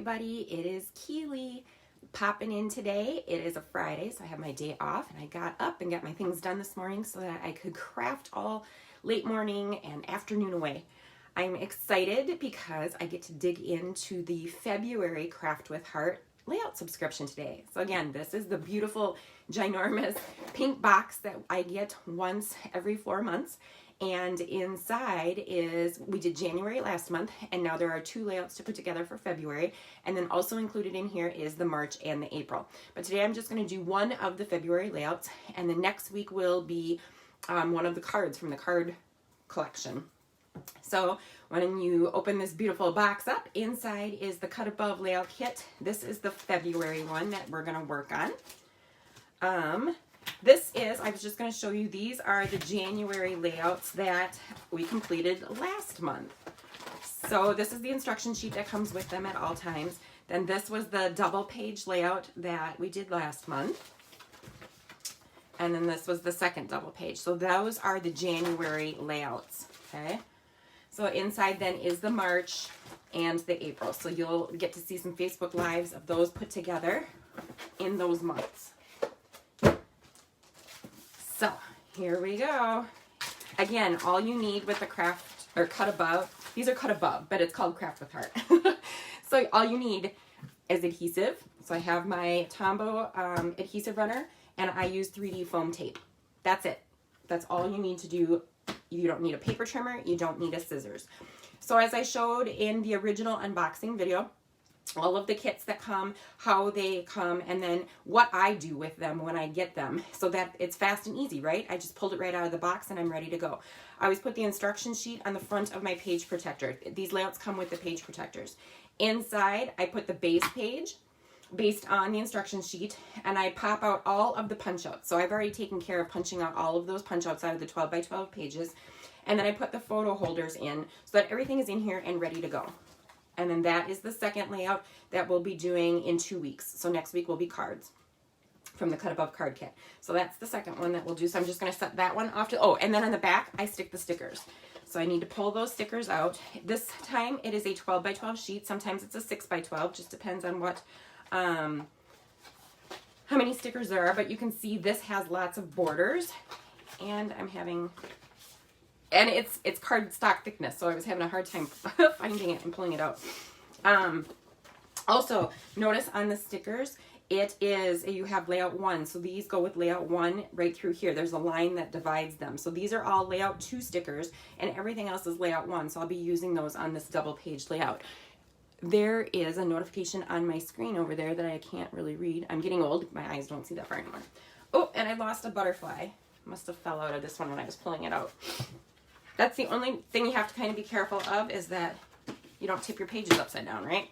everybody, it is Keely popping in today. It is a Friday, so I have my day off, and I got up and got my things done this morning so that I could craft all late morning and afternoon away. I'm excited because I get to dig into the February Craft with Heart layout subscription today. So again, this is the beautiful, ginormous pink box that I get once every 4 months. And inside is, we did January last month, and now there are 2 layouts to put together for February. And then also included in here is the March and the April. But today I'm just going to do one of the February layouts, and the next week will be one of the cards from the card collection. So when you open this beautiful box up, inside is the Cut Above layout kit. This is the February one that we're going to work on. I was just going to show you, these are the January layouts that we completed last month. So this is the instruction sheet that comes with them at all times. Then this was the double page layout that we did last month. And then this was the second double page. So those are the January layouts, okay? So inside then is the March and the April. So you'll get to see some Facebook Lives of those put together in those months. So here we go. Again, all you need with the craft or Cut Above, these are Cut Above, but it's called Craft with Heart. So all you need is adhesive. So I have my Tombow adhesive runner, and I use 3D foam tape. That's it. That's all you need to do. You don't need a paper trimmer. You don't need a scissors. So as I showed in the original unboxing video, all of the kits that come, how they come, and then what I do with them when I get them, so that it's fast and easy, right? I just pulled it right out of the box and I'm ready to go. I always put the instruction sheet on the front of my page protector. These layouts come with the page protectors. Inside, I put the base page based on the instruction sheet, and I pop out all of the punch outs. So I've already taken care of punching out all of those punch outs out of the 12 by 12 pages, and then I put the photo holders in so that everything is in here and ready to go. And then that is the second layout that we'll be doing in 2 weeks. So next week will be cards from the Cut Above card kit. So that's the second one that we'll do. So I'm just going to set that one off to, oh, and then on the back, I stick the stickers. So I need to pull those stickers out. This time it is a 12 by 12 sheet. Sometimes it's a 6 by 12, just depends on what, how many stickers there are. But you can see this has lots of borders, and I'm having, and it's cardstock thickness, so I was having a hard time finding it and pulling it out. Also, notice on the stickers, it is, you have layout 1, so these go with layout 1 right through here. There's a line that divides them. So these are all layout 2 stickers, and everything else is layout 1, so I'll be using those on this double page layout. There is a notification on my screen over there that I can't really read. I'm getting old, my eyes don't see that far anymore. Oh, and I lost a butterfly. Must have fell out of this one when I was pulling it out. That's the only thing you have to kind of be careful of, is that you don't tip your pages upside down, right?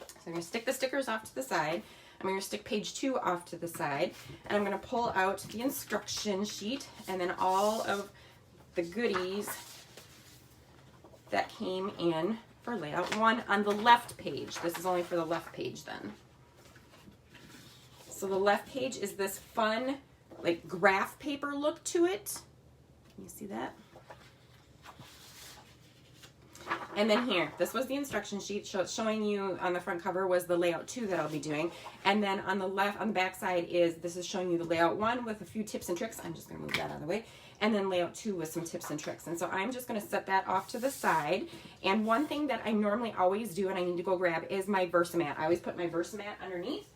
So I'm going to stick the stickers off to the side. I'm going to stick page 2 off to the side. And I'm going to pull out the instruction sheet and then all of the goodies that came in for layout 1 on the left page. This is only for the left page then. So the left page is this fun, like, graph paper look to it. Can you see that? And then here, this was the instruction sheet showing you on the front cover was the layout 2 that I'll be doing. And then on the left, on the back side this is showing you the layout 1 with a few tips and tricks. I'm just going to move that out of the way. And then layout 2 with some tips and tricks. And so I'm just going to set that off to the side. And one thing that I normally always do, and I need to go grab, is my Versamat. I always put my Versamat underneath.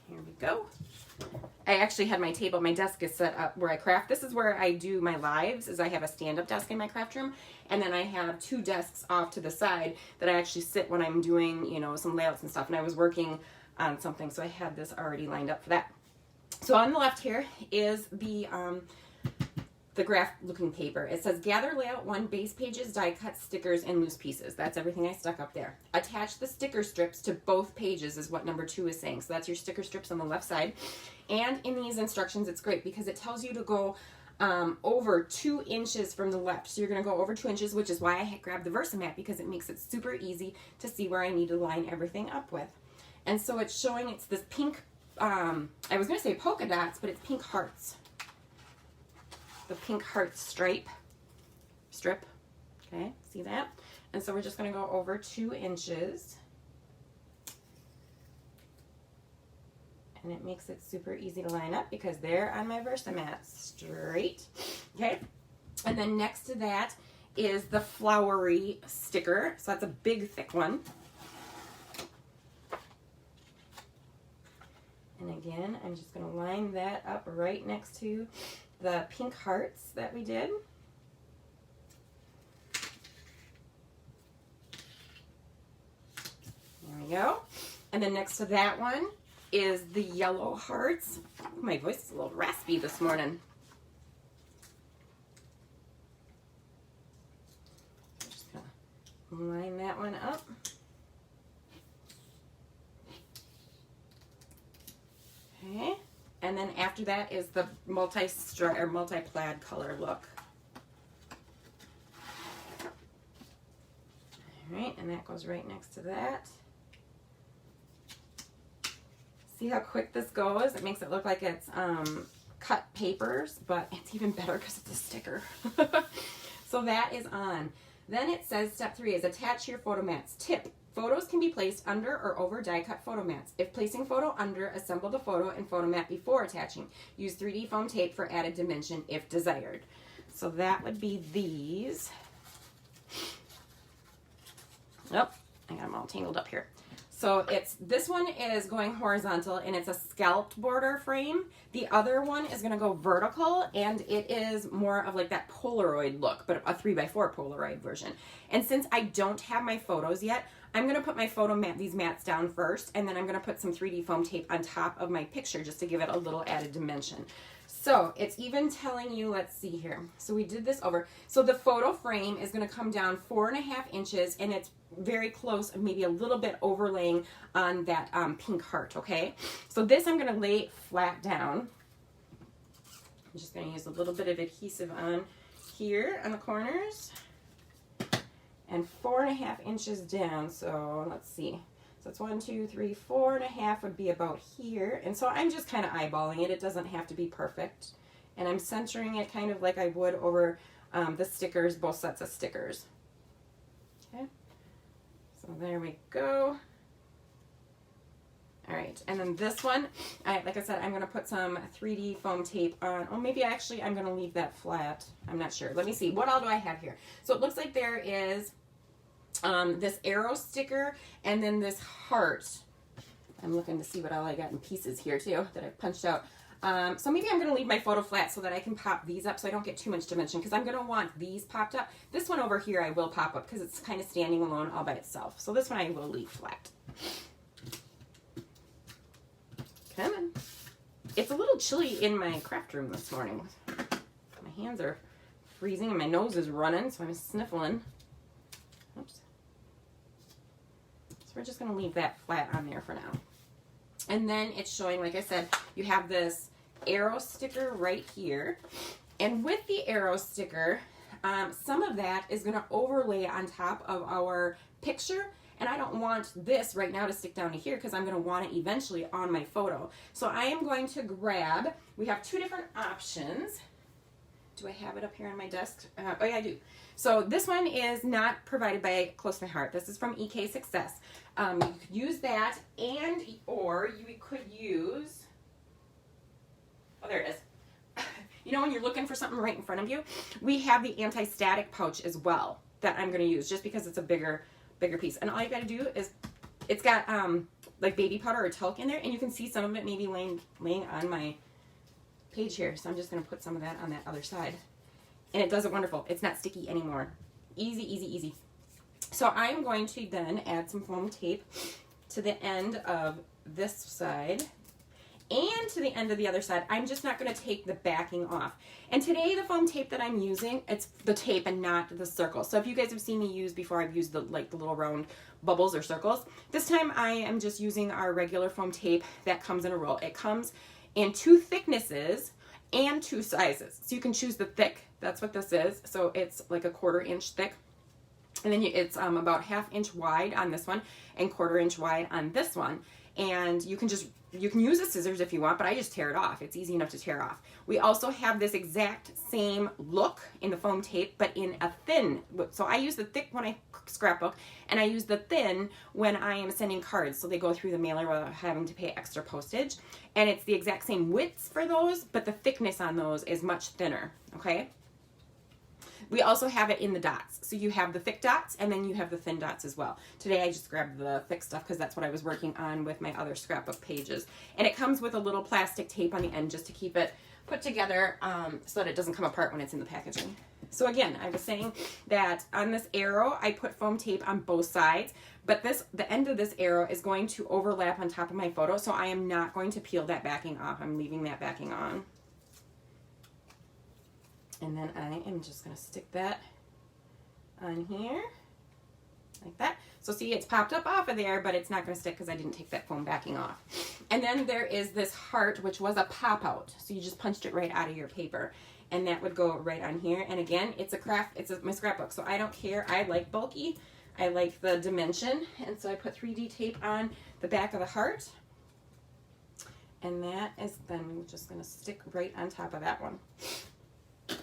Here we go. I actually had my table, my desk is set up where I craft. This is where I do my lives, is I have a stand-up desk in my craft room, and then I have 2 desks off to the side that I actually sit when I'm doing, you know, some layouts and stuff, and I was working on something, so I had this already lined up for that. So on the left here is the graph looking paper. It says gather layout 1 base pages, die cut, stickers, and loose pieces. That's everything I stuck up there. Attach the sticker strips to both pages is what number 2 is saying. So that's your sticker strips on the left side. And in these instructions, it's great because it tells you to go over 2 inches from the left. So you're going to go over 2 inches, which is why I grabbed the Versamat, because it makes it super easy to see where I need to line everything up with. And so it's showing, it's this pink, I was going to say polka dots, but it's pink hearts. The pink heart strip. Okay, see that? And so we're just going to go over 2 inches. And it makes it super easy to line up because they're on my Versamat straight. Okay. And then next to that is the flowery sticker. So that's a big, thick one. And again, I'm just going to line that up right next to the pink hearts that we did. There we go. And then next to that one is the yellow hearts. My voice is a little raspy this morning. I'm just going to line that one up. Okay, and then after that is the multi-stripe or multi-plaid color look. All right, and that goes right next to that. See how quick this goes? It makes it look like it's cut papers, but it's even better because it's a sticker. So that is on. Then it says step 3 is attach your photo mats. Tip. Photos can be placed under or over die-cut photo mats. If placing photo under, assemble the photo and photo mat before attaching. Use 3D foam tape for added dimension if desired. So that would be these. Oh, I got them all tangled up here. So this one is going horizontal and it's a scalped border frame. The other one is going to go vertical and it is more of like that Polaroid look, but a 3x4 Polaroid version. And since I don't have my photos yet, I'm going to put my these mats down first, and then I'm going to put some 3D foam tape on top of my picture just to give it a little added dimension. So it's even telling you, let's see here. So we did this over. So the photo frame is going to come down 4.5 inches, and it's very close, maybe a little bit overlaying on that pink heart, okay? So this I'm going to lay flat down. I'm just going to use a little bit of adhesive on here on the corners. And 4.5 inches down, so let's see. So it's 1, 2, 3, 4.5 would be about here. And so I'm just kind of eyeballing it. It doesn't have to be perfect. And I'm centering it kind of like I would over the stickers, both sets of stickers. Okay, so there we go. All right, and then this one, like I said, I'm going to put some 3D foam tape on. Oh, maybe actually I'm going to leave that flat. I'm not sure. Let me see. What all do I have here? So it looks like there is this arrow sticker and then this heart. I'm looking to see what all I got in pieces here too that I've punched out. So maybe I'm going to leave my photo flat so that I can pop these up so I don't get too much dimension, because I'm going to want these popped up. This one over here I will pop up because it's kind of standing alone all by itself. So this one I will leave flat. Come on. It's a little chilly in my craft room this morning. My hands are freezing and my nose is running, so I'm sniffling. Oops. So we're just going to leave that flat on there for now. And then it's showing, like I said, you have this arrow sticker right here. And with the arrow sticker, some of that is going to overlay on top of our picture. And I don't want this right now to stick down to here because I'm going to want it eventually on my photo. So I am going to grab, we have 2 different options. Do I have it up here on my desk? Oh yeah, I do. So this one is not provided by Close to My Heart. This is from EK Success. You could use that, or you could use, oh, there it is. You know when you're looking for something right in front of you? We have the anti-static pouch as well that I'm going to use just because it's a bigger piece. And all you got to do is, it's got like baby powder or talc in there, and you can see some of it maybe laying on my page here. So I'm just going to put some of that on that other side. And it does it wonderful. It's not sticky anymore. Easy, easy, easy. So I'm going to then add some foam tape to the end of this side and to the end of the other side. I'm just not going to take the backing off. And today the foam tape that I'm using, it's the tape and not the circle. So if you guys have seen me use before, I've used the little round bubbles or circles. This time I am just using our regular foam tape that comes in a roll. It comes in 2 thicknesses and 2 sizes. So you can choose the thick. That's what this is. So it's like a 1/4 inch thick. And then it's about 1/2 inch wide on this one and 1/4 inch wide on this one. And you can just you can use the scissors if you want, but I just tear it off. It's easy enough to tear off. We also have this exact same look in the foam tape, but in a thin. So I use the thick when I scrapbook, and I use the thin when I am sending cards, so they go through the mailer without having to pay extra postage. And it's the exact same widths for those, but the thickness on those is much thinner, okay? We also have it in the dots. So you have the thick dots, and then you have the thin dots as well. Today I just grabbed the thick stuff because that's what I was working on with my other scrapbook pages. And it comes with a little plastic tape on the end just to keep it put together so that it doesn't come apart when it's in the packaging. So again, I was saying that on this arrow, I put foam tape on both sides, but the end of this arrow is going to overlap on top of my photo, so I am not going to peel that backing off. I'm leaving that backing on. And then I am just going to stick that on here like that. So see, it's popped up off of there, but it's not going to stick because I didn't take that foam backing off. And then there is this heart, which was a pop out. So you just punched it right out of your paper. And that would go right on here. And again, it's my scrapbook. So I don't care. I like bulky. I like the dimension. And so I put 3D tape on the back of the heart. And that is then just going to stick right on top of that one.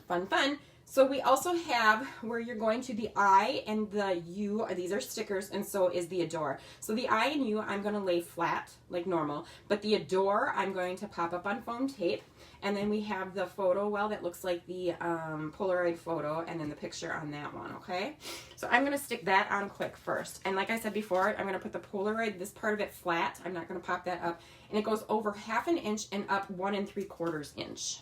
Fun, fun. So we also have where you're going to the I and the U. These are stickers, and so is the adore. So the I and U I'm going to lay flat like normal, but the adore I'm going to pop up on foam tape. And then we have the photo well that looks like the Polaroid photo, and then the picture on that one, okay? So I'm going to stick that on quick first. And like I said before, I'm going to put the Polaroid, this part of it flat. I'm not going to pop that up. And it goes over 1/2 inch and up 1 3/4 inch.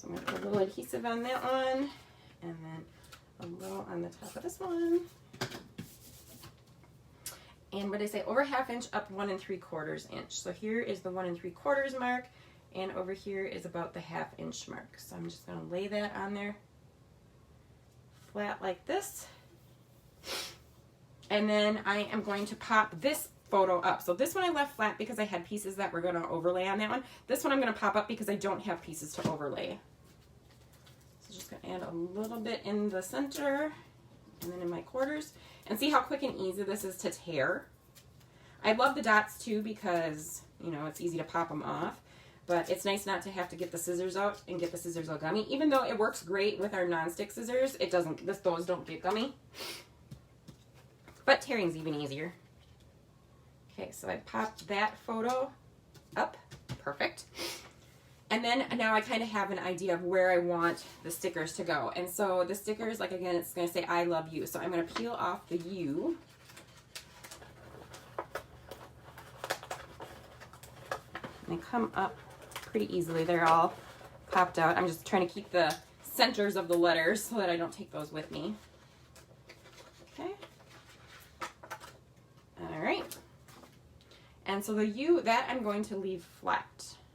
I'm going to put a little adhesive on that one, and then a little on the top of this one. And what did I say? Over 1/2 inch, up 1 3/4 inch. So here is the 1 3/4 mark, and over here is about the 1/2 inch mark. So I'm just going to lay that on there flat like this. And then I am going to pop this photo up. So this one I left flat because I had pieces that were going to overlay on that one. This one I'm going to pop up because I don't have pieces to overlay. Just going to add a little bit in the center and then in my quarters, and see how quick and easy this is to tear. I love the dots too because, you know, it's easy to pop them off, but it's nice not to have to get the scissors out and get the scissors all gummy. Even though it works great with our non-stick scissors, it doesn't, those don't get gummy, but tearing's even easier. Okay, so I popped that photo up, perfect. And then now I kind of have an idea of where I want the stickers to go. And so the stickers, like again, it's going to say I love you. So I'm going to peel off the U. And they come up pretty easily. They're all popped out. I'm just trying to keep the centers of the letters so that I don't take those with me. Okay. All right. And so the U, that I'm going to leave flat.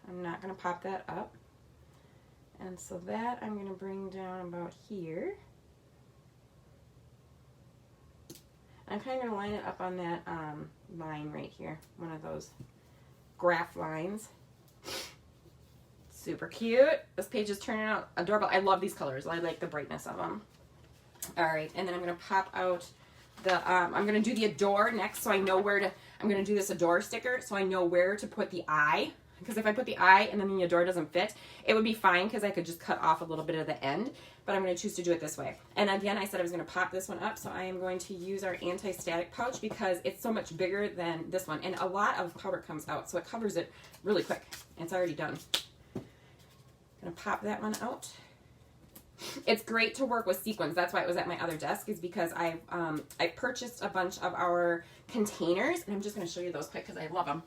I'm not going to pop that up. And so that I'm going to bring down about here. I'm kind of going to line it up on that line right here. One of those graph lines. Super cute. This page is turning out adorable. I love these colors. I like the brightness of them. All right, and then I'm going to pop out the, I'm going to do the adore next so I know where to, I'm going to do this adore sticker so I know where to put the I. Because if I put the I and then the adore doesn't fit, it would be fine because I could just cut off a little bit of the end. But I'm going to choose to do it this way. And again, I said I was going to pop this one up. So I am going to use our anti-static pouch because it's so much bigger than this one. And a lot of powder comes out. So it covers it really quick. It's already done. I'm going to pop that one out. It's great to work with sequins. That's why it was at my other desk, is because I purchased a bunch of our containers. And I'm just going to show you those quick because I love them.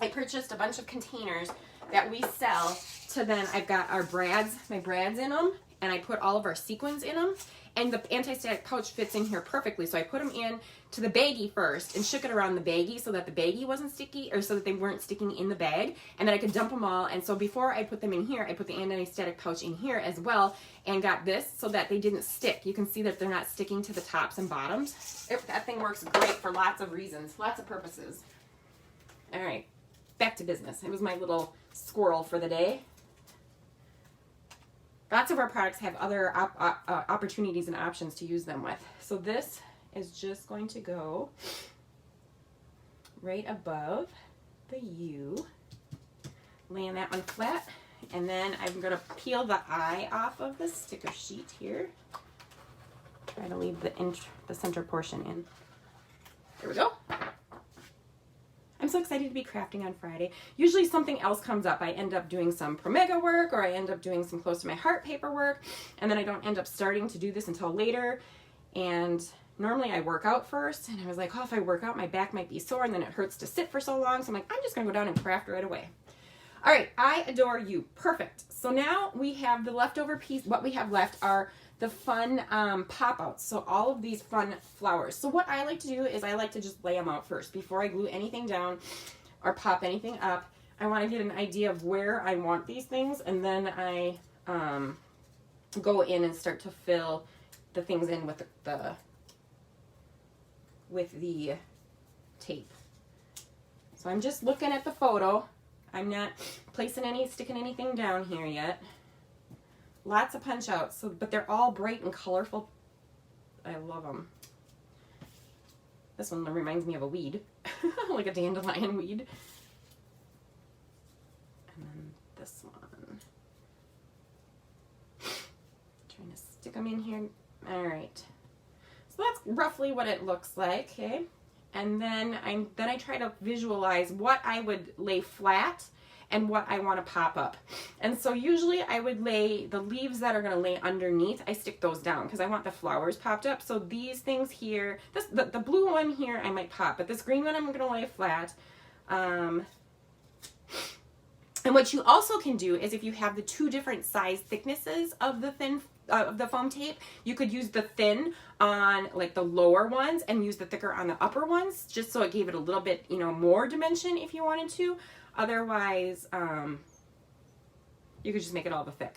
I purchased a bunch of containers that we sell to then I've got our brads, my brads in them, and I put all of our sequins in them, and the anti-static pouch fits in here perfectly. So I put them in to the baggie first and shook it around the baggie so that the baggie wasn't sticky, or so that they weren't sticking in the bag, and then I could dump them all. And so before I put them in here, I put the anti-static pouch in here as well and got this so that they didn't stick. You can see that they're not sticking to the tops and bottoms. That thing works great for lots of reasons, lots of purposes. All right. Back to business. It was my little squirrel for the day. Lots of our products have other opportunities and options to use them with. So this is just going to go right above the U, laying that one flat, and then I'm going to peel the eye off of the sticker sheet here. Try to leave the center portion in. There we go. I'm so excited to be crafting on Friday. Usually something else comes up. I end up doing some Promega work, or I end up doing some Close to My Heart paperwork, and then I don't end up starting to do this until later. And normally I work out first, and I was like, oh, if I work out, my back might be sore, and then it hurts to sit for so long. So I'm like, I'm just gonna go down and craft right away. All right, I adore you. Perfect. So now we have the leftover piece. What we have left are the fun pop-outs. So all of these fun flowers. So what I like to do is I like to just lay them out first before I glue anything down or pop anything up. I want to get an idea of where I want these things, and then I go in and start to fill the things in with the tape. So I'm just looking at the photo. I'm not sticking anything down here yet. Lots of punch outs, but they're all bright and colorful. I love them. This one reminds me of a weed, like a dandelion weed. And then this one. Trying to stick them in here. All right. So that's roughly what it looks like, okay? And then I try to visualize what I would lay flat and what I want to pop up. And so usually I would lay the leaves that are going to lay underneath. I stick those down because I want the flowers popped up. So these things here, the blue one here I might pop, but this green one I'm going to lay flat. And what you also can do is if you have the two different size thicknesses of the foam tape, you could use the thin on like the lower ones and use the thicker on the upper ones, just so it gave it a little bit, more dimension if you wanted to. Otherwise, you could just make it all the thick.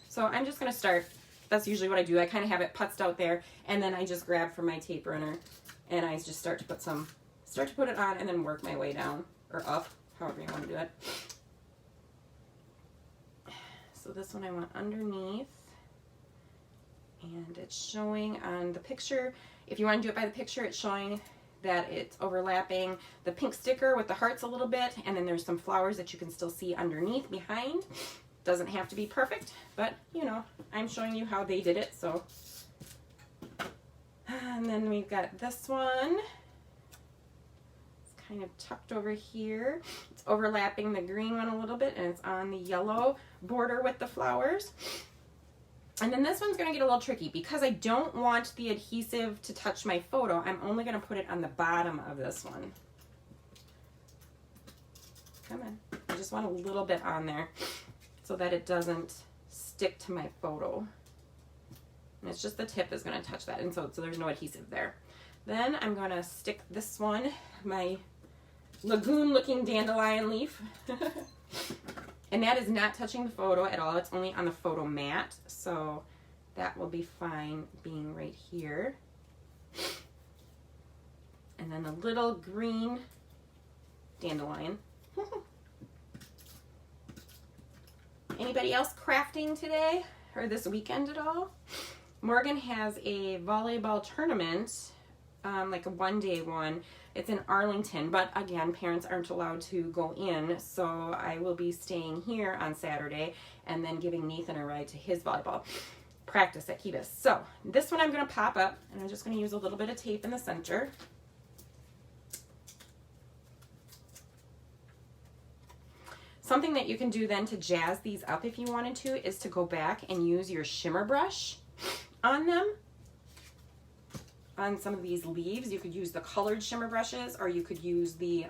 So I'm just going to start. That's usually what I do. I kind of have it putzed out there, and then I just grab from my tape runner, and I just start to put it on, and then work my way down or up, however you want to do it. So this one I want underneath, and it's showing on the picture. If you want to do it by the picture, it's showing that it's overlapping the pink sticker with the hearts a little bit, and then there's some flowers that you can still see underneath behind. Doesn't have to be perfect, but I'm showing you how they did it. So, and then we've got this one. It's kind of tucked over here. It's overlapping the green one a little bit, and it's on the yellow border with the flowers. And then this one's going to get a little tricky because I don't want the adhesive to touch my photo. I'm only going to put it on the bottom of this one. Come on. I just want a little bit on there so that it doesn't stick to my photo. And it's just the tip is going to touch that, and so there's no adhesive there. Then I'm going to stick this one, my lagoon looking dandelion leaf. And that is not touching the photo at all. It's only on the photo mat. So that will be fine being right here. And then a little green dandelion. Anybody else crafting today or this weekend at all? Morgan has a volleyball tournament, like a one-day one. It's in Arlington, but again, parents aren't allowed to go in, so I will be staying here on Saturday and then giving Nathan a ride to his volleyball practice at Kibis. So this one I'm going to pop up, and I'm just going to use a little bit of tape in the center. Something that you can do then to jazz these up if you wanted to is to go back and use your shimmer brush on them. On some of these leaves, you could use the colored shimmer brushes, or you could use the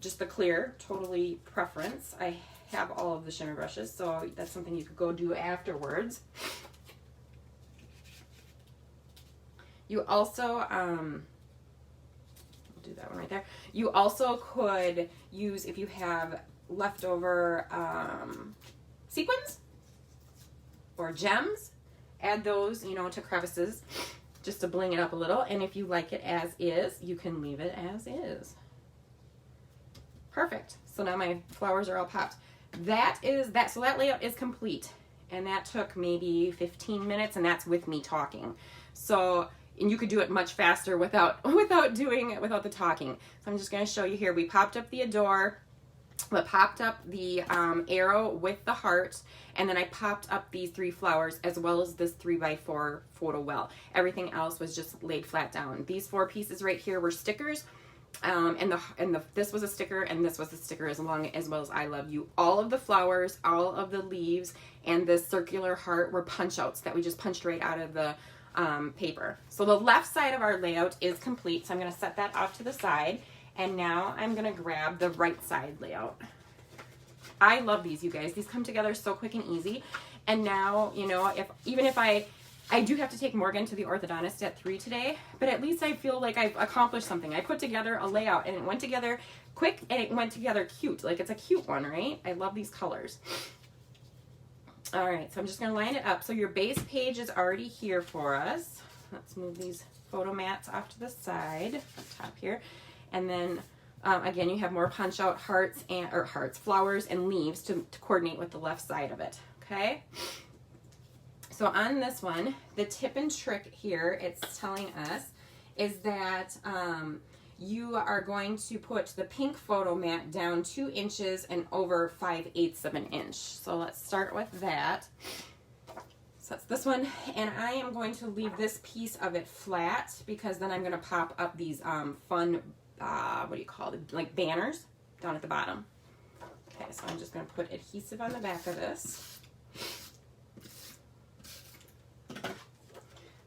just the clear, totally preference. I have all of the shimmer brushes, so that's something you could go do afterwards. You also, we'll do that one right there. You also could use, if you have leftover sequins or gems, add those, to crevices, just to bling it up a little. And if you like it as is, you can leave it as is. Perfect. So now my flowers are all popped. So that layout is complete. And that took maybe 15 minutes, and that's with me talking. So and you could do it much faster without doing it, without the talking. So I'm just going to show you here. We popped up the adore, but popped up the arrow with the heart, and then I popped up these 3 flowers as well as this 3x4 photo well. Everything else was just laid flat down. These 4 pieces right here were stickers, and this was a sticker, and this was a sticker as well as I love you. All of the flowers, all of the leaves, and the circular heart were punch outs that we just punched right out of the paper. So the left side of our layout is complete, so I'm going to set that off to the side. And now I'm going to grab the right side layout. I love these, you guys. These come together so quick and easy. And now, you know, even if I do have to take Morgan to the orthodontist at 3 today, but at least I feel like I've accomplished something. I put together a layout, and it went together quick, and it went together cute. Like, it's a cute one, right? I love these colors. All right, so I'm just going to line it up. So your base page is already here for us. Let's move these photo mats off to the side, up top here. And then, again, you have more punch out hearts, flowers, and leaves to coordinate with the left side of it, okay? So on this one, the tip and trick here, it's telling us, is that you are going to put the pink photo mat down 2 inches and over 5/8 of an inch. So let's start with that. So that's this one, and I am going to leave this piece of it flat because then I'm going to pop up these fun what do you call it, like banners down at the bottom. Okay, so I'm just going to put adhesive on the back of this.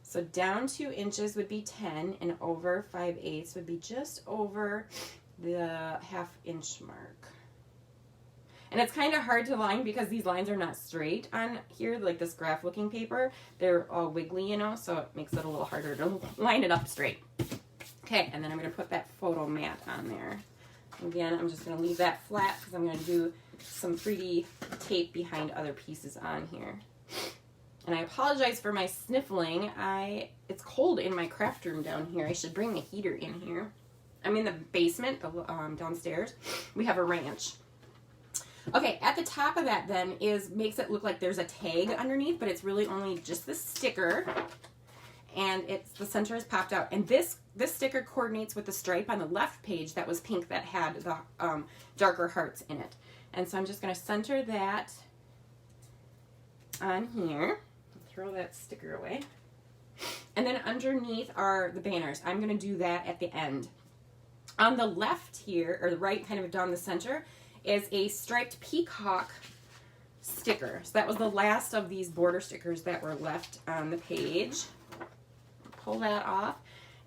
So down 2 inches would be 10, and over 5/8 would be just over the 1/2 inch mark. And it's kind of hard to line because these lines are not straight on here, like this graph looking paper. They're all wiggly, you know, so it makes it a little harder to line it up straight. Okay, and then I'm going to put that photo mat on there. Again, I'm just going to leave that flat because I'm going to do some 3D tape behind other pieces on here. And I apologize for my sniffling. It's cold in my craft room down here. I should bring the heater in here. I'm in the basement, downstairs. We have a ranch. Okay, at the top of that then makes it look like there's a tag underneath, but it's really only just the sticker. And the center is popped out. And this sticker coordinates with the stripe on the left page that was pink that had the darker hearts in it. And so I'm just going to center that on here. Throw that sticker away. And then underneath are the banners. I'm going to do that at the end. On the left here, or the right, kind of down the center, is a striped peacock sticker. So that was the last of these border stickers that were left on the page. Pull that off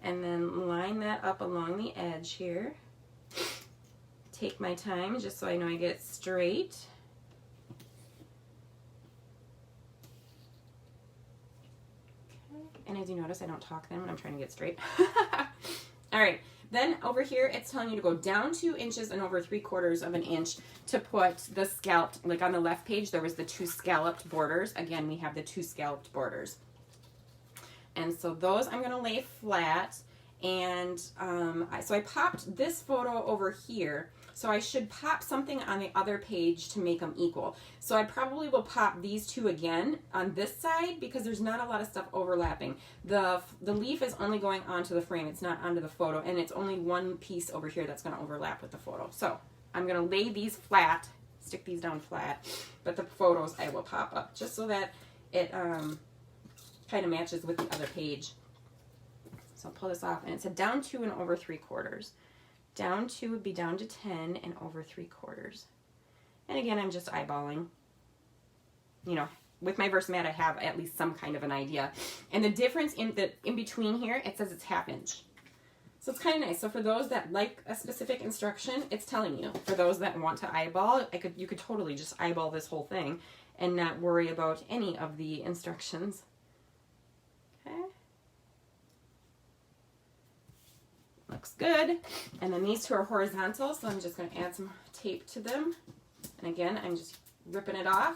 and then line that up along the edge here. Take my time just so I know I get it straight. Okay. And as you notice, I don't talk then when I'm trying to get straight. All right. Then over here, it's telling you to go down 2 inches and over 3/4 of an inch to put the scalloped, like on the left page, there was the 2 scalloped borders. Again, we have the 2 scalloped borders. And so those I'm going to lay flat, and so I popped this photo over here, so I should pop something on the other page to make them equal. So I probably will pop these 2 again on this side because there's not a lot of stuff overlapping. The leaf is only going onto the frame, it's not onto the photo, and it's only one piece over here that's going to overlap with the photo. So I'm going to lay these flat, stick these down flat, but the photos I will pop up just so that it kind of matches with the other page. So I'll pull this off, and it said down 2 and over 3/4. Down 2 would be down to 10 and over 3/4. And again, I'm just eyeballing. You know, with my Versamat, I have at least some kind of an idea. And the difference in between here, it says it's 1/2 inch. So it's kind of nice. So for those that like a specific instruction, it's telling you. For those that want to eyeball, you could totally just eyeball this whole thing and not worry about any of the instructions. Okay. Looks good. And then these 2 are horizontal, so I'm just going to add some tape to them. And again, I'm just ripping it off.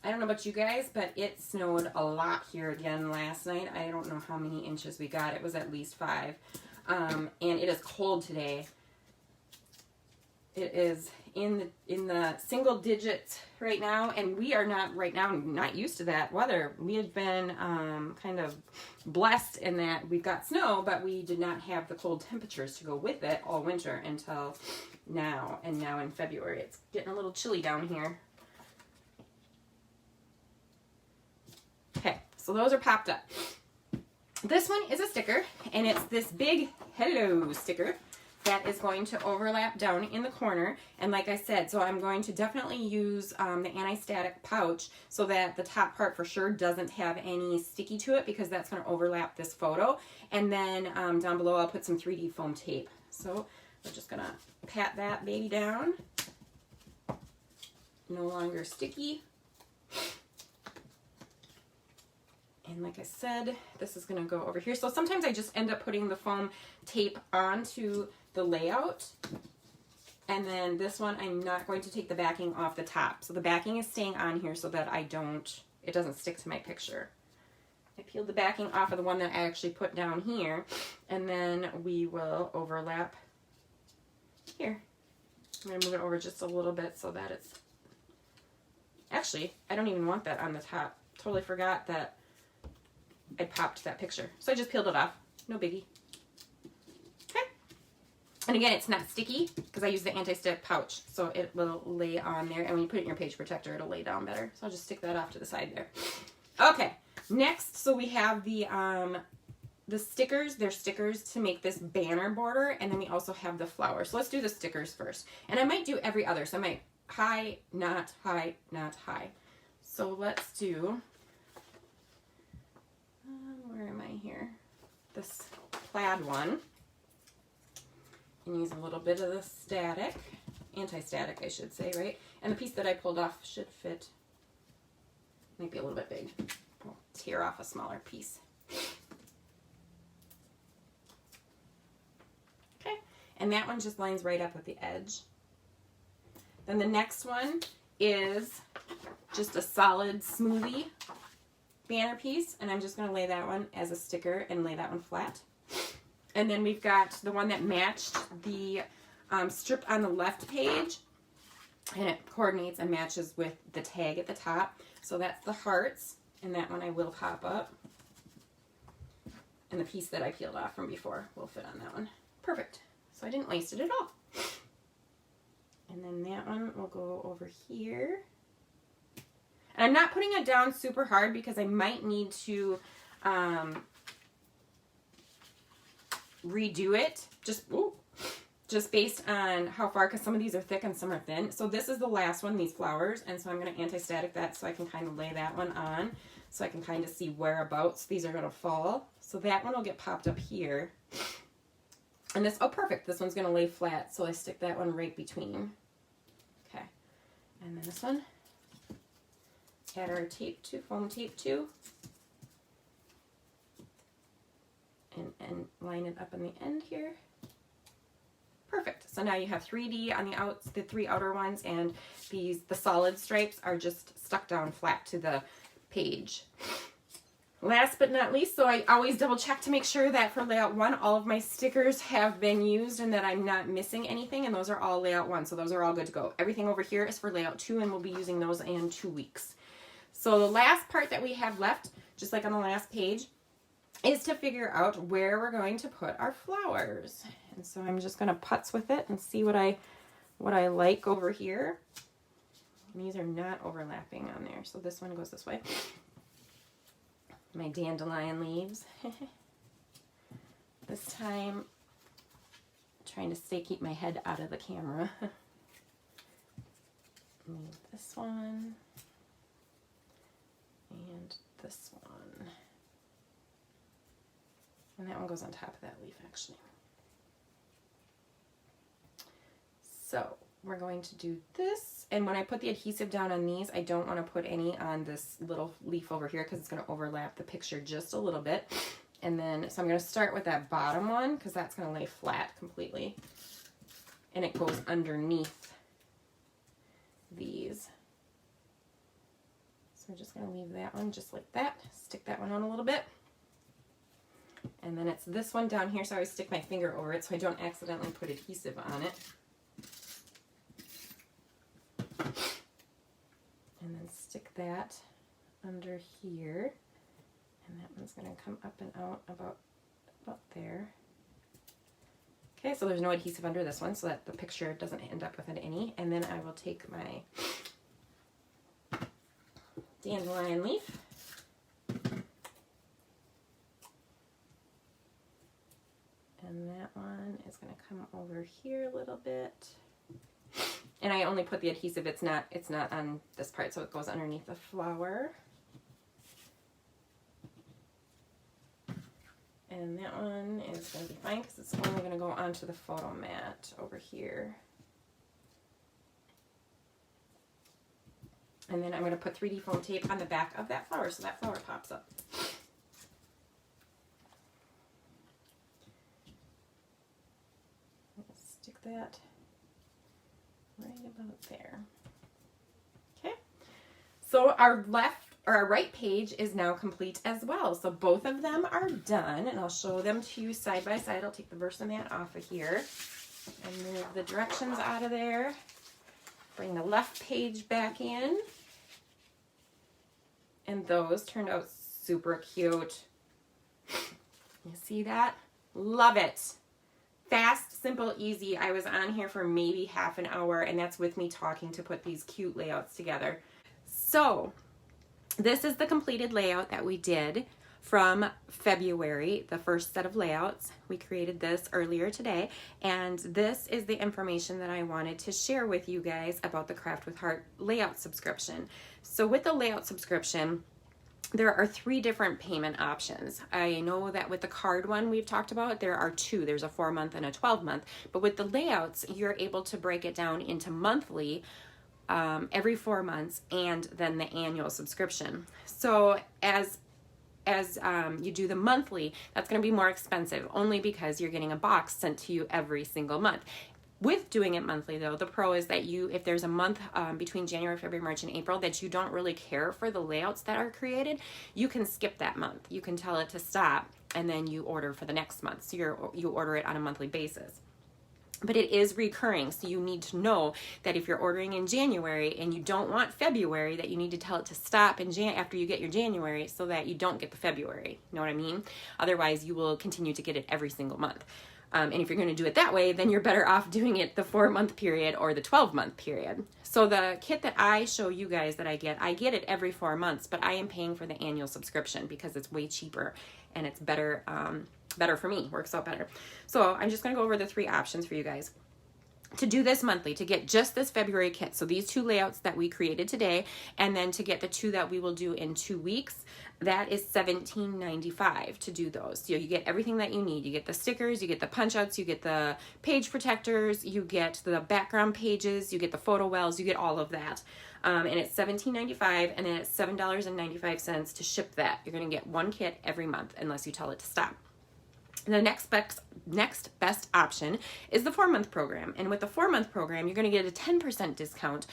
I don't know about you guys, but it snowed a lot here again last night. I don't know how many inches we got. It was at least 5. And it is cold today. It is in the single digits right now, and we are not used to that weather. We had been kind of blessed in that we've got snow, but we did not have the cold temperatures to go with it all winter until now. And now in February, it's getting a little chilly down here. Okay, so those are popped up. This one is a sticker, and it's this big hello sticker that is going to overlap down in the corner. And like I said, so I'm going to definitely use the anti-static pouch so that the top part for sure doesn't have any sticky to it, because that's going to overlap this photo. And then down below I'll put some 3D foam tape. So we're just going to pat that baby down. No longer sticky. And like I said, this is going to go over here. So sometimes I just end up putting the foam tape onto the layout. And then this one, I'm not going to take the backing off the top. So the backing is staying on here so that it doesn't stick to my picture. I peeled the backing off of the one that I actually put down here. And then we will overlap here. I'm going to move it over just a little bit so that it's... Actually, I don't even want that on the top. Totally forgot that I popped that picture. So I just peeled it off. No biggie. Okay. And again, it's not sticky because I use the anti-stick pouch. So it will lay on there. And when you put it in your page protector, it'll lay down better. So I'll just stick that off to the side there. Okay. Next, so we have the stickers. They're stickers to make this banner border. And then we also have the flowers. So let's do the stickers first. And I might do every other. So I might high, not high, not high. So let's do... where am I here? This plaid one. And use a little bit of the static, anti-static I should say, right? And the piece that I pulled off should fit, might be a little bit big. I'll tear off a smaller piece. Okay, and that one just lines right up with the edge. Then the next one is just a solid smoothie banner piece, and I'm just going to lay that one as a sticker and lay that one flat. And then we've got the one that matched the strip on the left page, and it coordinates and matches with the tag at the top. So that's the hearts, and that one I will pop up. And the piece that I peeled off from before will fit on that one. Perfect. So I didn't waste it at all. And then that one will go over here. And I'm not putting it down super hard because I might need to redo it just based on how far, because some of these are thick and some are thin. So this is the last one, these flowers, and so I'm going to anti-static that so I can kind of lay that one on so I can kind of see whereabouts these are going to fall. So that one will get popped up here. And this, oh perfect, this one's going to lay flat, so I stick that one right between. Okay, and then this one. Add our tape to, foam tape to, and line it up on the end here. Perfect. So now you have 3D on the three outer ones, and the solid stripes are just stuck down flat to the page. Last but not least, so I always double check to make sure that for layout 1, all of my stickers have been used and that I'm not missing anything, and those are all layout 1, so those are all good to go. Everything over here is for layout 2, and we'll be using those in 2 weeks. So the last part that we have left, just like on the last page, is to figure out where we're going to put our flowers. And so I'm just going to putz with it and see what I like over here. And these are not overlapping on there, so this one goes this way. My dandelion leaves. This time, trying to keep my head out of the camera. Move this one. And this one. And that one goes on top of that leaf, actually. So we're going to do this. And when I put the adhesive down on these, I don't want to put any on this little leaf over here because it's going to overlap the picture just a little bit. And then, so I'm going to start with that bottom one because that's going to lay flat completely. And it goes underneath these. So we're just going to leave that one just like that. Stick that one on a little bit. And then it's this one down here, so I always stick my finger over it so I don't accidentally put adhesive on it. that under here, and that one's going to come up and out about there. Okay, so there's no adhesive under this one, so that the picture doesn't end up with any. And then I will take my dandelion leaf, and that one is going to come over here a little bit. And I only put the adhesive, it's not on this part, so it goes underneath the flower. And that one is going to be fine because it's only going to go onto the photo mat over here. And then I'm going to put 3D foam tape on the back of that flower so that flower pops up. Stick that right about there. Okay, so our right page is now complete as well. So both of them are done, and I'll show them to you side by side. I'll take the Versamat off of here and move the directions out of there. Bring the left page back in. And those turned out super cute. You see that? Love it. Fast, simple, easy. I was on here for maybe half an hour, and that's with me talking to put these cute layouts together. So this is the completed layout that we did from February, the first set of layouts. We created this earlier today, and this is the information that I wanted to share with you guys about the Craft with Heart layout subscription. So with the layout subscription, there are 3 different payment options. I know that with the card one we've talked about, there are 2. There's a 4-month and a 12-month. But with the layouts, you're able to break it down into monthly, every 4 months, and then the annual subscription. So as you do the monthly, that's going to be more expensive, only because you're getting a box sent to you every single month. With doing it monthly, though, the pro is that if there's a month between January, February, March, and April that you don't really care for the layouts that are created, you can skip that month. You can tell it to stop, and then you order for the next month. So you order it on a monthly basis. But it is recurring, so you need to know that if you're ordering in January and you don't want February, that you need to tell it to stop after you get your January so that you don't get the February. You know what I mean? Otherwise, you will continue to get it every single month. And if you're going to do it that way, then you're better off doing it the 4-month period or the 12-month period. So the kit that I show you guys that I get it every 4 months, but I am paying for the annual subscription because it's way cheaper and it's better for me, works out better. So I'm just going to go over the 3 options for you guys. To do this monthly, to get just this February kit, so these 2 layouts that we created today, and then to get the 2 that we will do in 2 weeks, that is $17.95 to do those. So you get everything that you need. You get the stickers, you get the punch outs, you get the page protectors, you get the background pages, you get the photo wells, you get all of that. And it's $17.95, and then it's $7.95 to ship that. You're going to get 1 kit every month unless you tell it to stop. The next best option is the 4-month program. And with the 4-month program, you're going to get a 10% discount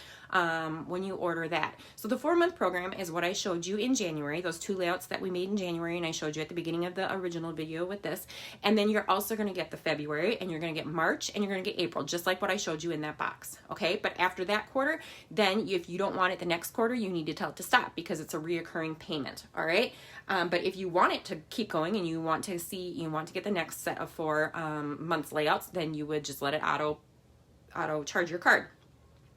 when you order that. So the 4-month program is what I showed you in January, those 2 layouts that we made in January, and I showed you at the beginning of the original video with this. And then you're also going to get the February, and you're going to get March, and you're going to get April, just like what I showed you in that box. Okay, but after that quarter, then if you don't want it the next quarter, you need to tell it to stop because it's a reoccurring payment. All right. But if you want it to keep going and you want to get the next set of 4 months layouts, then you would just let it auto charge your card.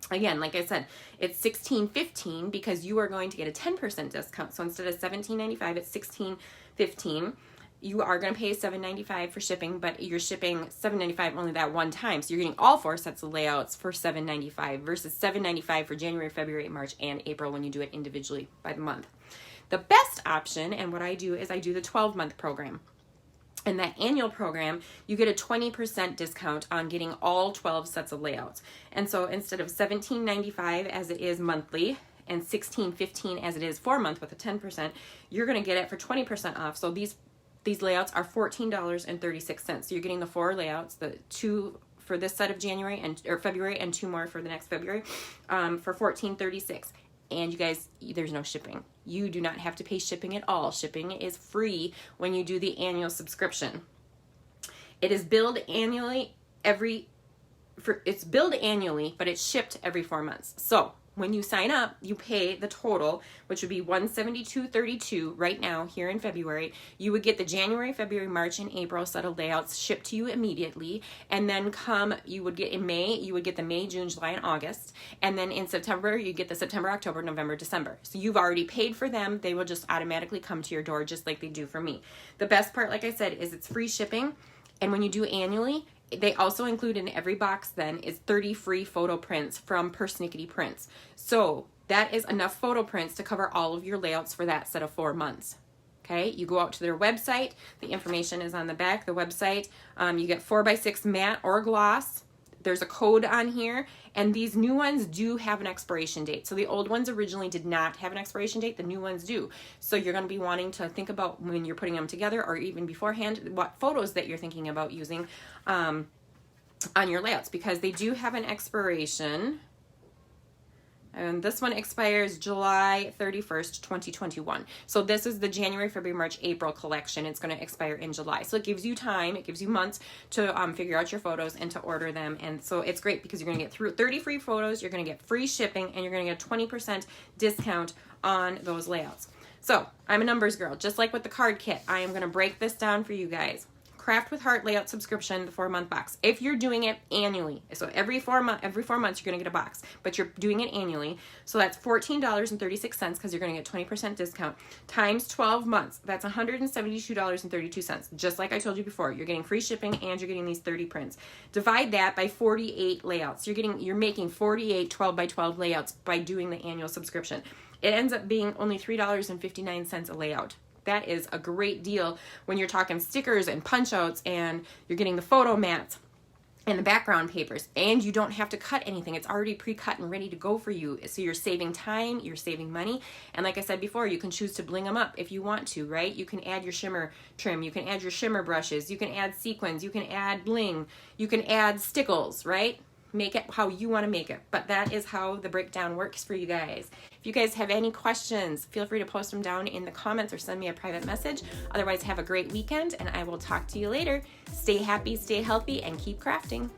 Again, like I said, it's $16.15 because you are going to get a 10% discount. So instead of $17.95, it's $16.15. You are going to pay $7.95 for shipping, but you're shipping $7.95 only that one time. So you're getting all 4 sets of layouts for $7.95 versus $7.95 for January, February, March, and April when you do it individually by the month. The best option, and what I do is I do the 12-month program. In that annual program, you get a 20% discount on getting all 12 sets of layouts. And so instead of $17.95 as it is monthly and $16.15 as it is 4 month with a 10%, you're going to get it for 20% off. So these layouts are $14.36. So you're getting the 4 layouts, the 2 for this set of February and 2 more for the next February for $14.36. And you guys, there's no shipping. You do not have to pay shipping at all. Shipping is free when you do the annual subscription. It is billed annually, but it's shipped every 4 months. So when you sign up, you pay the total, which would be $172.32 right now here in February. You would get the January, February, March, and April set of layouts shipped to you immediately. And then you would get in May, you would get the May, June, July, and August. And then in September, you get the September, October, November, December. So you've already paid for them. They will just automatically come to your door just like they do for me. The best part, like I said, is it's free shipping. And when you do annually, they also include in every box then is 30 free photo prints from Persnickety Prints. So that is enough photo prints to cover all of your layouts for that set of 4 months. Okay, you go out to their website. The information is on the back, the website. You get 4x6 matte or gloss. There's a code on here, and these new ones do have an expiration date. So the old ones originally did not have an expiration date, the new ones do. So you're going to be wanting to think about when you're putting them together, or even beforehand, what photos that you're thinking about using on your layouts, because they do have an expiration. And this one expires July 31st, 2021. So this is the January, February, March, April collection. It's going to expire in July. So it gives you time, it gives you months to figure out your photos and to order them. And so it's great because you're going to get through 30 free photos, you're going to get free shipping, and you're going to get a 20% discount on those layouts. So I'm a numbers girl. Just like with the card kit, I am going to break this down for you guys. Craft with Heart layout subscription, the 4-month box. If you're doing it annually, so every 4 months you're going to get a box, but you're doing it annually, so that's $14.36 because you're going to get 20% discount times 12 months. That's $172.32. Just like I told you before, you're getting free shipping and you're getting these 30 prints. Divide that by 48 layouts. You're making 48 12x12 layouts by doing the annual subscription. It ends up being only $3.59 a layout. That is a great deal when you're talking stickers and punch outs and you're getting the photo mats and the background papers, and you don't have to cut anything. It's already pre-cut and ready to go for you. So you're saving time, you're saving money. And like I said before, you can choose to bling them up if you want to, right? You can add your shimmer trim, you can add your shimmer brushes, you can add sequins, you can add bling, you can add stickles, right? Make it how you want to make it. But that is how the breakdown works for you guys. If you guys have any questions, feel free to post them down in the comments or send me a private message. Otherwise, have a great weekend, and I will talk to you later. Stay happy, stay healthy, and keep crafting.